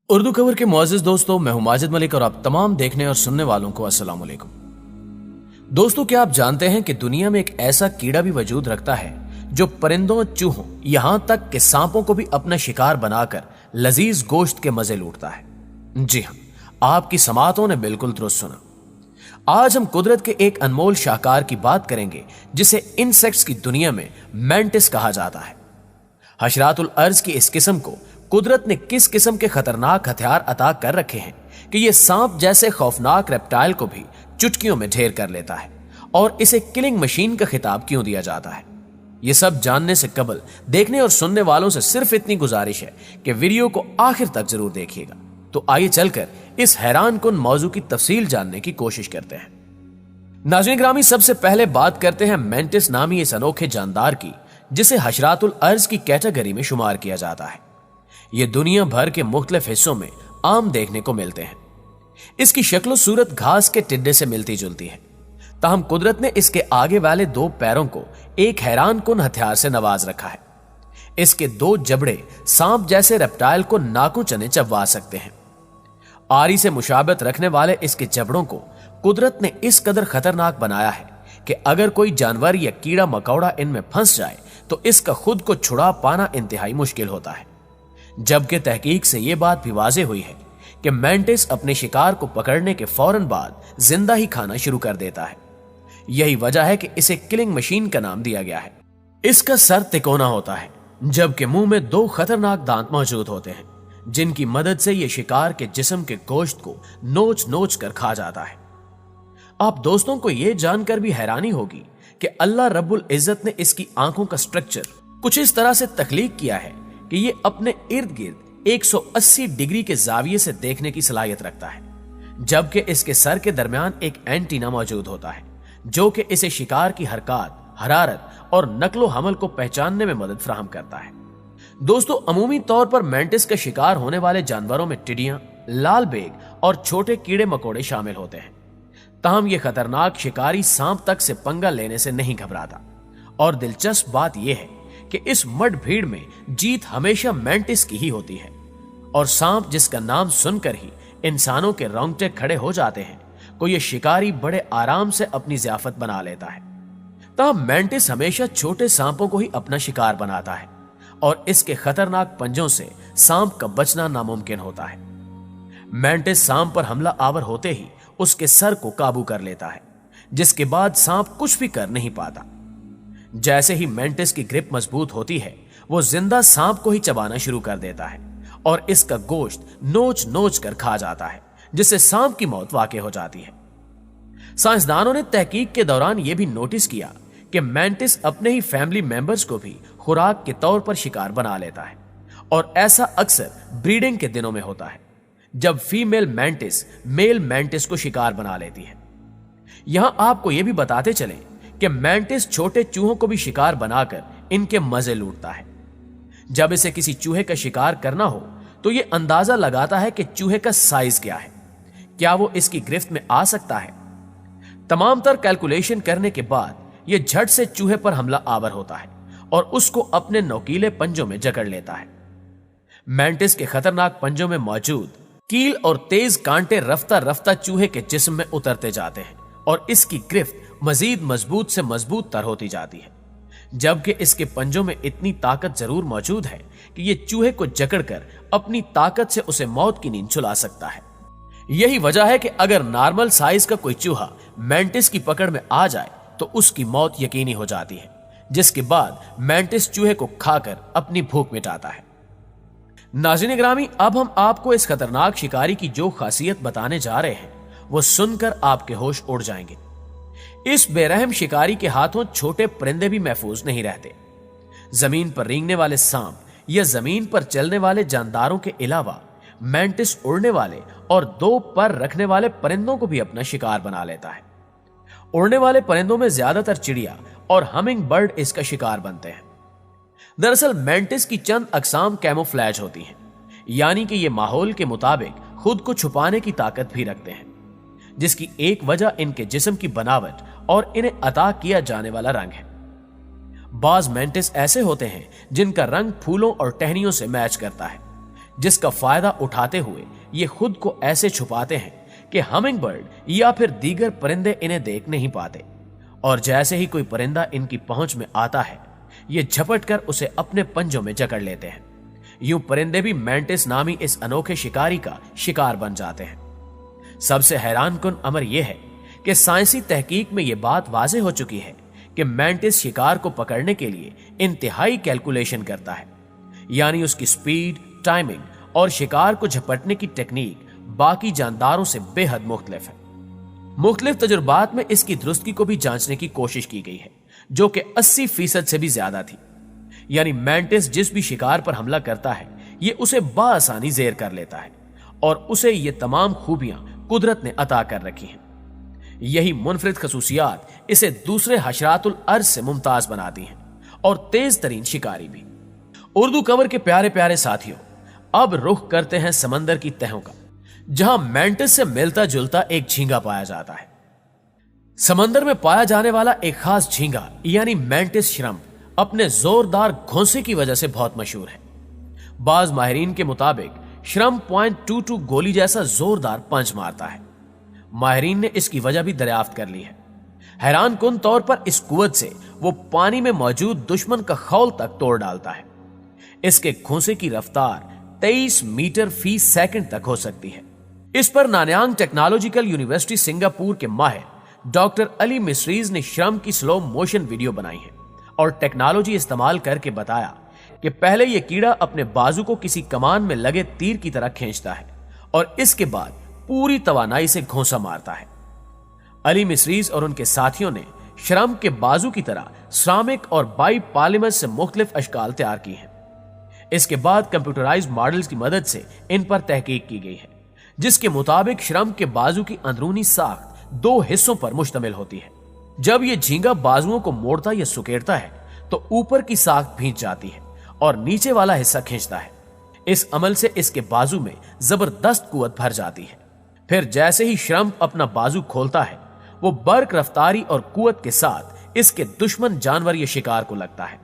उर्दू खबर के मुअज़्ज़िज़ दोस्तों, मैं हूं माजिद मलिक और आप तमाम देखने और सुनने वालों को अस्सलाम वालेकुम। दोस्तों, क्या आप जानते हैं कि दुनिया में एक ऐसा कीड़ा भी वजूद रखता है जो परिंदों, चूहों, यहां तक कि सांपों को भी अपना शिकार बनाकर लजीज गोश्त के मजे लूटता है। जी हां, आपकी समातों ने बिल्कुल दुरुस्त सुना। आज हम कुदरत के एक अनमोल शाहकार की बात करेंगे जिसे इंसेक्ट्स की दुनिया में मैंटिस कहा जाता है। हशरातुल अर्ज की इस किस्म को कुदरत ने किस किस्म के खतरनाक हथियार अता कर रखे हैं कि यह सांप जैसे खौफनाक रेप्टाइल को भी चुटकियों में ढेर कर लेता है, और इसे किलिंग मशीन का खिताब क्यों दिया जाता है। यह सब जानने से कबल देखने और सुनने वालों से सिर्फ इतनी गुजारिश है कि वीडियो को आखिर तक जरूर देखिएगा। तो आइए चलकर इस हैरान कुन मौजू की तफसील जानने की कोशिश करते हैं। नाज़रीन ग्रामी, सबसे पहले बात करते हैं मैंटिस नामी इस अनोखे जानदार की, जिसे हशरातुल अर्ज की कैटेगरी में शुमार किया जाता है। ये दुनिया भर के मुख्तलिफ हिस्सों में आम देखने को मिलते हैं। इसकी शक्ल सूरत घास के टिड्डे से मिलती जुलती है, ताहम कुदरत ने इसके आगे वाले दो पैरों को एक हैरान कुन हथियार से नवाज रखा है। इसके दो जबड़े सांप जैसे रेप्टाइल को नाकू चने चबवा सकते हैं। आरी से मुशाबत रखने वाले इसके जबड़ों को कुदरत ने इस कदर खतरनाक बनाया है कि अगर कोई जानवर या कीड़ा मकौड़ा इनमें फंस जाए तो इसका खुद को छुड़ा पाना इंतहाई मुश्किल होता है। जबकि तहकीक से यह बात भी वाज़ेह हुई है कि मैंटिस अपने शिकार को पकड़ने के फौरन बाद जिंदा ही खाना शुरू कर देता है। यही वजह है कि इसे किलिंग मशीन का नाम दिया गया है। इसका सर तिकोना होता है, जबकि मुंह में दो खतरनाक दांत मौजूद होते हैं, जिनकी मदद से यह शिकार के जिस्म के गोश्त को नोच नोच कर खा जाता है। आप दोस्तों को यह जानकर भी हैरानी होगी कि अल्लाह रब्बुल इज्जत ने इसकी आंखों का स्ट्रक्चर कुछ इस तरह से तख्लीक किया है कि ये अपने इर्द गिर्द 180 डिग्री के जाविये से देखने की सलाहियत rखता है, जबकि इसके सर के दरमियान एक एंटीना मौजूद होता है जो कि इसे शिकार की हरकत, हरारत और नकलो हमल को पहचानने में मदद फराहम करता है। दोस्तों, अमूमी तौर पर मैंटिस का शिकार होने वाले जानवरों में टिड्डियां, लाल बेग और छोटे कीड़े मकोड़े शामिल होते हैं। ताहम यह खतरनाक शिकारी सांप तक से पंगा लेने से नहीं घबराता, और दिलचस्प बात यह है कि इस मड भीड़ में जीत हमेशा मैंटिस की ही होती है, और सांप जिसका नाम सुनकर ही इंसानों के रोंगटे खड़े हो जाते हैं को यह शिकारी बड़े आराम से अपनी ज़ियाफत बना लेता है। तब मैंटिस हमेशा छोटे सांपों को ही अपना शिकार बनाता है, और इसके खतरनाक पंजों से सांप का बचना नामुमकिन होता है। मैंटिस सांप पर हमला आवर होते ही उसके सर को काबू कर लेता है, जिसके बाद सांप कुछ भी कर नहीं पाता। जैसे ही मैंटिस की ग्रिप मजबूत होती है, वो जिंदा सांप को ही चबाना शुरू कर देता है और इसका गोश्त नोच नोच कर खा जाता है, जिससे सांप की मौत वाक़ई हो जाती है। साइंसदानों ने तहकीक के दौरान यह भी नोटिस किया कि मैंटिस अपने ही फैमिली मेंबर्स को भी खुराक के तौर पर शिकार बना लेता है, और ऐसा अक्सर ब्रीडिंग के दिनों में होता है, जब फीमेल मैंटिस मेल मैंटिस को शिकार बना लेती है। यहां आपको यह भी बताते चलें कि मैंटिस छोटे चूहों को भी शिकार बनाकर इनके मजे लूटता है। जब इसे किसी चूहे का शिकार करना हो तो यह अंदाजा लगाता है कि चूहे का साइज क्या है, क्या वो इसकी गिरफ्त में आ सकता है। तमाम तर कैलकुलेशन करने के बाद यह झट से चूहे पर हमला आवर होता है और उसको अपने नोकीले पंजों में जकड़ लेता है। मैंटिस के खतरनाक पंजों में मौजूद कील और तेज कांटे रफ्ता रफ्ता चूहे के जिस्म में उतरते जाते हैं, और इसकी गिरफ्त मजीद मजबूत से मजबूत तर होती जाती है, जबकि इसके पंजों में इतनी ताकत जरूर मौजूद है कि यह चूहे को जकड़कर अपनी ताकत से उसे मौत की नींद सुला सकता है। यही वजह है कि अगर नॉर्मल साइज का कोई चूहा मैंटिस की पकड़ में आ जाए तो उसकी मौत यकीनी हो जाती है, जिसके बाद मैंटिस चूहे को खाकर अपनी भूख मिटाता है। नाज़रीन ग्रामी, अब हम आपको इस खतरनाक शिकारी की जो खासियत बताने जा रहे हैं वो सुनकर आपके होश उड़ जाएंगे। इस बेरहम शिकारी के हाथों छोटे परिंदे भी महफूज नहीं रहते। जमीन पर रेंगने वाले सांप या जमीन पर चलने वाले जानदारों के अलावा मैंटिस उड़ने वाले और दो पर रखने वाले परिंदों को भी अपना शिकार बना लेता है। उड़ने वाले परिंदों में ज्यादातर चिड़िया और हमिंग बर्ड इसका शिकार बनते हैं। दरअसल मैंटिस की चंद अकसाम कैमोफ्लैज होती हैं, यानी कि ये माहौल के मुताबिक खुद को छुपाने की ताकत भी रखते हैं, जिसकी एक वजह इनके जिस्म की बनावट और इन्हें अता किया जाने वाला रंग है। बाज मैंटिस ऐसे होते हैं जिनका रंग फूलों और टहनियों से मैच करता है, जिसका फायदा उठाते हुए ये खुद को ऐसे छुपाते हैं कि हमिंग बर्ड या फिर दीगर परिंदे इन्हें देख नहीं पाते, और जैसे ही कोई परिंदा इनकी पहुंच में आता है ये झपट कर उसे अपने पंजों में जकड़ लेते हैं। यूं परिंदे भी मैंटिस नामी इस अनोखे शिकारी का शिकार बन जाते हैं। सबसे हैरानकुन अमर यह है कि साइंसी तहकीक में यह बात वाज़ेह हो चुकी है कि मैंटिस शिकार को पकड़ने के लिए इंतहाई कैलकुलेशन करता है, यानी उसकी स्पीड, टाइमिंग और शिकार को झपटने की टेक्निक बाकी जानदारों से बेहद मुख्तलिफ है। मुख्तलिफ तजुर्बात में इसकी दुरुस्ती को भी जांचने की कोशिश की गई है, जो कि 80% से भी ज्यादा थी। यानी मैंटिस जिस भी शिकार पर हमला करता है ये उसे बाआसानी ज़ेर कर लेता है और उसे ये तमाम खूबियां कुदरत ने अता कर रखी हैं। यही मुनफरिद खसूसियात इसे दूसरे हशरातुल अर्ज से मुमताज बनाती हैं और तेज तरीन शिकारी भी। उर्दू कवर के प्यारे प्यारे साथियों, अब रुख करते हैं समंदर की तहों का, जहां मैंटिस से मिलता जुलता एक झींगा पाया जाता है। समंदर में पाया जाने वाला एक खास झींगा यानी मैंटिस श्रम्प अपने जोरदार घोंसे की वजह से बहुत मशहूर है। बाज माहिरीन के मुताबिक श्रम्प .22 गोली जैसा जोरदार पंच मारता है। माहिरीन ने इसकी वजह भी दरियाफ्त कर ली है। हैरान कुन तौर पर इस कुव्वत से वो पानी में मौजूद दुश्मन का खौल तक तोड़ डालता है। इसके घोंसे की रफ्तार 23 मीटर फी सेकंड तक हो सकती है। इस पर नानयांग टेक्नोलॉजिकल यूनिवर्सिटी सिंगापुर के माहिर डॉक्टर अली मिस्रीज ने श्रम्प की स्लो मोशन वीडियो बनाई है और टेक्नोलॉजी इस्तेमाल करके बताया कि पहले यह कीड़ा अपने बाजू को किसी कमान में लगे तीर की तरह खींचता है और इसके बाद पूरी तवानाई से घोंसा मारता है। अली मिस्रीज और उनके साथियों ने श्रम्प के बाजू की तरह श्रामिक और बाई पॉलीमर से मुख्तलिफ अशकाल तैयार की हैं। इसके बाद कंप्यूटराइज्ड मॉडल्स की मदद से इन पर तहकीक की गई है, जिसके मुताबिक श्रम्प के बाजू की अंदरूनी साख्त 2 हिस्सों पर मुश्तमिल होती है। जब यह झींगा बाजुओं को मोड़ता या सुकेड़ता है तो ऊपर की साख्त भींच जाती है और नीचे वाला हिस्सा खींचता है। इस अमल से इसके बाजू में जबरदस्त कुव्वत भर जाती है। फिर जैसे ही श्रम्प अपना बाजू खोलता है वो बर्क रफ्तारी और कुव्वत के साथ इसके दुश्मन जानवर या शिकार को लगता है।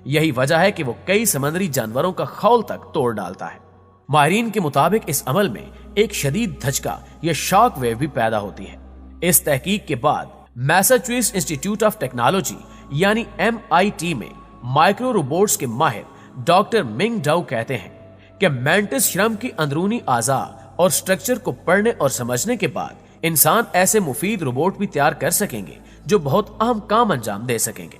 यही वजह है कि वो कई समुद्री जानवरों का खौल तक तोड़ डालता है। माहिरीन के मुताबिक इस अमल में एक शदीद धचका या शॉक वेव भी पैदा होती है। इस तहकीक के बाद मैसाचुसेट्स इंस्टीट्यूट ऑफ टेक्नोलॉजी यानी MIT में माइक्रो रोबोट्स के माहिर डॉक्टर मिंग डाउ कहते हैं कि मैंटिस श्रम्प की अंदरूनी आज़ा और स्ट्रक्चर को पढ़ने और समझने के बाद इंसान ऐसे मुफीद रोबोट भी तैयार कर सकेंगे जो बहुत अहम काम अंजाम दे सकेंगे।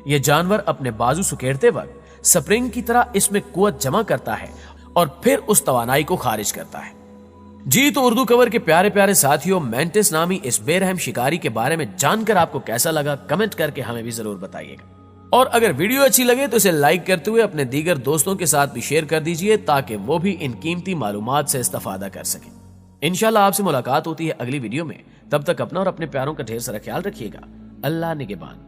यह जानवर अपने बाजू सुकेड़ते वक्त स्प्रिंग की तरह इसमें कुव्वत जमा करता है और फिर उस तवानाई को खारिज करता है। जी तो उर्दू कवर के प्यारे प्यारे साथियों, मैंटिस नामी इस बेरहम शिकारी के बारे में जानकर आपको कैसा लगा कमेंट करके हमें भी जरूर बताइएगा। और अगर वीडियो अच्छी लगे तो इसे लाइक करते हुए अपने दीगर दोस्तों के साथ भी शेयर कर दीजिए ताकि वो भी इन कीमती मालूमात से इस्तेफादा कर सकें। इंशाल्लाह आपसे मुलाकात होती है अगली वीडियो में। तब तक अपना और अपने प्यारों का ढेर सारा ख्याल रखिएगा। अल्लाह निगहबान।